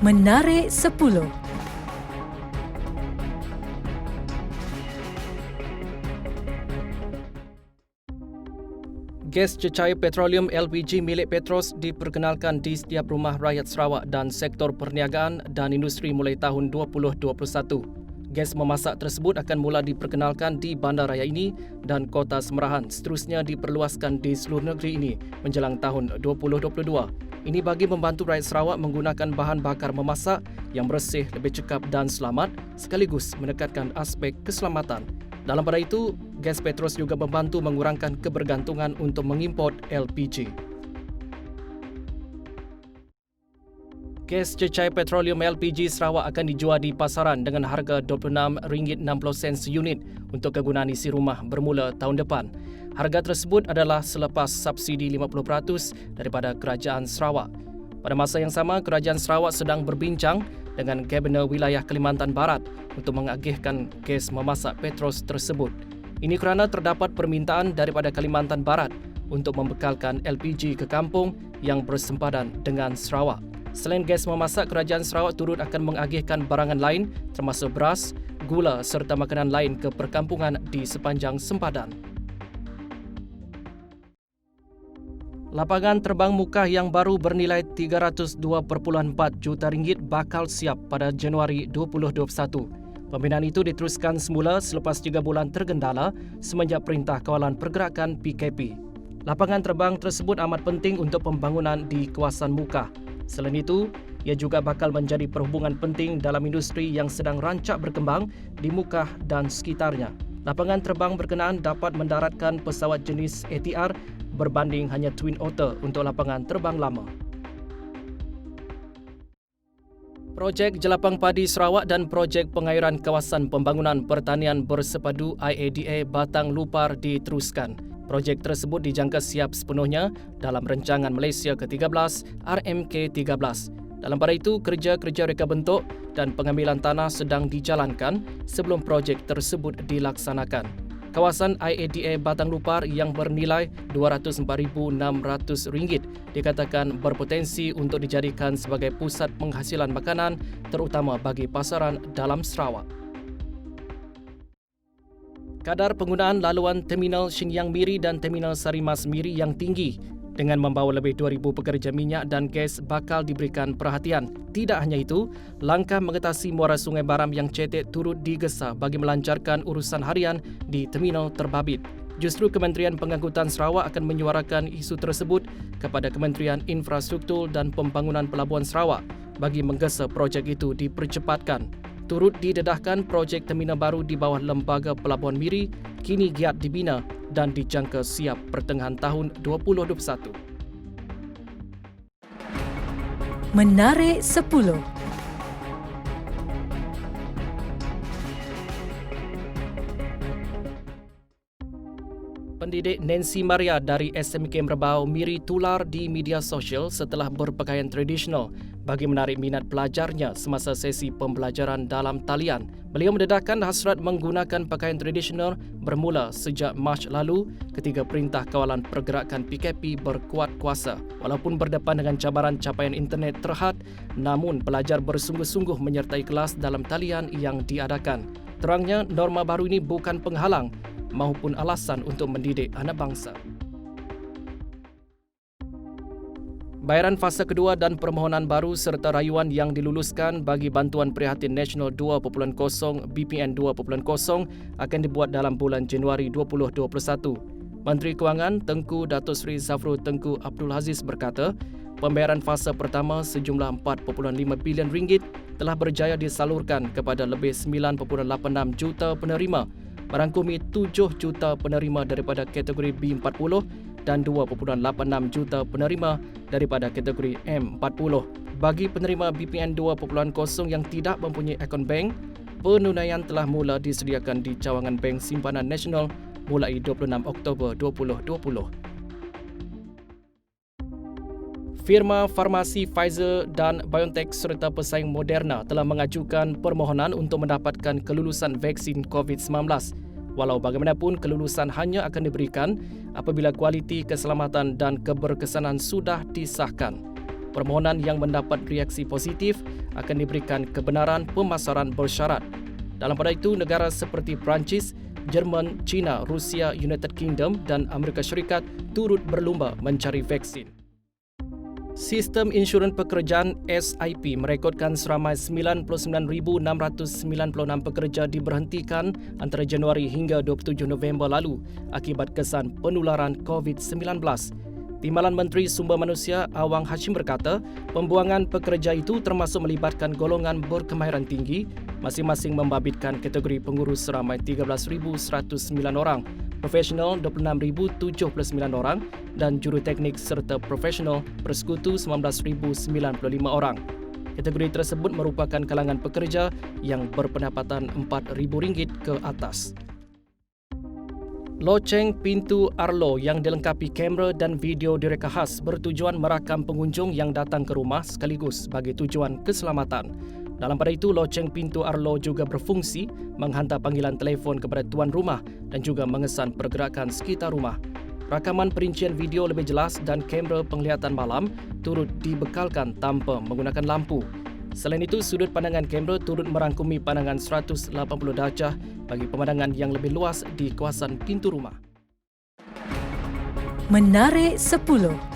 Menarik 10. Gas cecair petroleum LPG milik Petros diperkenalkan di setiap rumah rakyat Sarawak dan sektor perniagaan dan industri mulai tahun 2021. Gas memasak tersebut akan mula diperkenalkan di bandaraya ini dan Kota Semerahan, seterusnya diperluaskan di seluruh negeri ini menjelang tahun 2022. Ini bagi membantu rakyat Sarawak menggunakan bahan bakar memasak yang bersih, lebih cekap dan selamat, sekaligus meningkatkan aspek keselamatan. Dalam pada itu, gas Petros juga membantu mengurangkan kebergantungan untuk mengimport LPG. Gas cecair petroleum LPG Sarawak akan dijual di pasaran dengan harga RM26.60 seunit untuk kegunaan isi rumah bermula tahun depan. Harga tersebut adalah selepas subsidi 50% daripada Kerajaan Sarawak. Pada masa yang sama, Kerajaan Sarawak sedang berbincang dengan Kabinet Wilayah Kalimantan Barat untuk mengagihkan gas memasak Petros tersebut. Ini kerana terdapat permintaan daripada Kalimantan Barat untuk membekalkan LPG ke kampung yang bersempadan dengan Sarawak. Selain gas memasak, Kerajaan Sarawak turut akan mengagihkan barangan lain termasuk beras, gula serta makanan lain ke perkampungan di sepanjang sempadan. Lapangan terbang Mukah yang baru bernilai RM302.4 juta bakal siap pada Januari 2021. Pembinaan itu diteruskan semula selepas 3 bulan tergendala semenjak Perintah Kawalan Pergerakan PKP. Lapangan terbang tersebut amat penting untuk pembangunan di kawasan Mukah. Selain itu, ia juga bakal menjadi perhubungan penting dalam industri yang sedang rancak berkembang di Mukah dan sekitarnya. Lapangan terbang berkenaan dapat mendaratkan pesawat jenis ATR berbanding hanya Twin Otter untuk lapangan terbang lama. Projek Jelapang Padi Sarawak dan Projek Pengairan Kawasan Pembangunan Pertanian Bersepadu IADA Batang Lupar diteruskan. Projek tersebut dijangka siap sepenuhnya dalam Rancangan Malaysia ke-13 RMK13. Dalam pada itu, kerja-kerja reka bentuk dan pengambilan tanah sedang dijalankan sebelum projek tersebut dilaksanakan. Kawasan IADA Batang Lupar yang bernilai RM204,600 dikatakan berpotensi untuk dijadikan sebagai pusat penghasilan makanan terutama bagi pasaran dalam Sarawak. Kadar penggunaan laluan Terminal Shenyang Miri dan Terminal Sarimas Miri yang tinggi dengan membawa lebih 2,000 pekerja minyak dan gas bakal diberikan perhatian. Tidak hanya itu, langkah mengatasi muara Sungai Baram yang cetek turut digesa bagi melancarkan urusan harian di terminal terbabit. Justru Kementerian Pengangkutan Sarawak akan menyuarakan isu tersebut kepada Kementerian Infrastruktur dan Pembangunan Pelabuhan Sarawak bagi menggesa projek itu dipercepatkan. Turut didedahkan projek terminal baru di bawah Lembaga Pelabuhan Miri kini giat dibina dan dijangka siap pertengahan tahun 2021. Menarik 10. Pendidik Nancy Maria dari SMK Merbau Miri tular di media sosial setelah berpakaian tradisional bagi menarik minat pelajarnya semasa sesi pembelajaran dalam talian. Beliau mendedahkan hasrat menggunakan pakaian tradisional bermula sejak Mac lalu ketika Perintah Kawalan Pergerakan PKP berkuat kuasa. Walaupun berdepan dengan cabaran capaian internet terhad, namun pelajar bersungguh-sungguh menyertai kelas dalam talian yang diadakan. Terangnya, norma baru ini bukan penghalang maupun alasan untuk mendidik anak bangsa. Bayaran fasa kedua dan permohonan baru serta rayuan yang diluluskan bagi Bantuan Prihatin Nasional 2.0 BPN 2.0 akan dibuat dalam bulan Januari 2021. Menteri Kewangan Tengku Datuk Seri Zafrul Tengku Abdul Aziz berkata, pembayaran fasa pertama sejumlah RM4.5 bilion telah berjaya disalurkan kepada lebih 9.86 juta penerima, merangkumi 7 juta penerima daripada kategori B40 dan 2.86 juta penerima daripada kategori M40. Bagi penerima BPN 2.0 yang tidak mempunyai akaun bank, penunaian telah mula disediakan di cawangan Bank Simpanan Nasional mulai 26 Oktober 2020. Firma farmasi Pfizer dan BioNTech serta pesaing Moderna telah mengajukan permohonan untuk mendapatkan kelulusan vaksin COVID-19. Walau bagaimanapun, kelulusan hanya akan diberikan apabila kualiti keselamatan dan keberkesanan sudah disahkan. Permohonan yang mendapat reaksi positif akan diberikan kebenaran pemasaran bersyarat. Dalam pada itu, negara seperti Perancis, Jerman, China, Rusia, United Kingdom dan Amerika Syarikat turut berlumba mencari vaksin. Sistem Insurans Pekerjaan SIP merekodkan seramai 99,696 pekerja diberhentikan antara Januari hingga 27 November lalu akibat kesan penularan COVID-19. Timbalan Menteri Sumber Manusia Awang Hashim berkata, pembuangan pekerja itu termasuk melibatkan golongan berkemahiran tinggi, masing-masing membabitkan kategori pengurus seramai 13,109 orang, profesional 26,079 orang dan juruteknik serta profesional bersekutu 19,095 orang. Kategori tersebut merupakan kalangan pekerja yang berpendapatan RM4,000 ke atas. Loceng pintu Arlo yang dilengkapi kamera dan video direka khas bertujuan merakam pengunjung yang datang ke rumah sekaligus bagi tujuan keselamatan. Dalam pada itu, loceng pintu Arlo juga berfungsi menghantar panggilan telefon kepada tuan rumah dan juga mengesan pergerakan sekitar rumah. Rakaman perincian video lebih jelas dan kamera penglihatan malam turut dibekalkan tanpa menggunakan lampu. Selain itu, sudut pandangan kamera turut merangkumi pandangan 180 darjah bagi pemandangan yang lebih luas di kawasan pintu rumah. Menarik 10.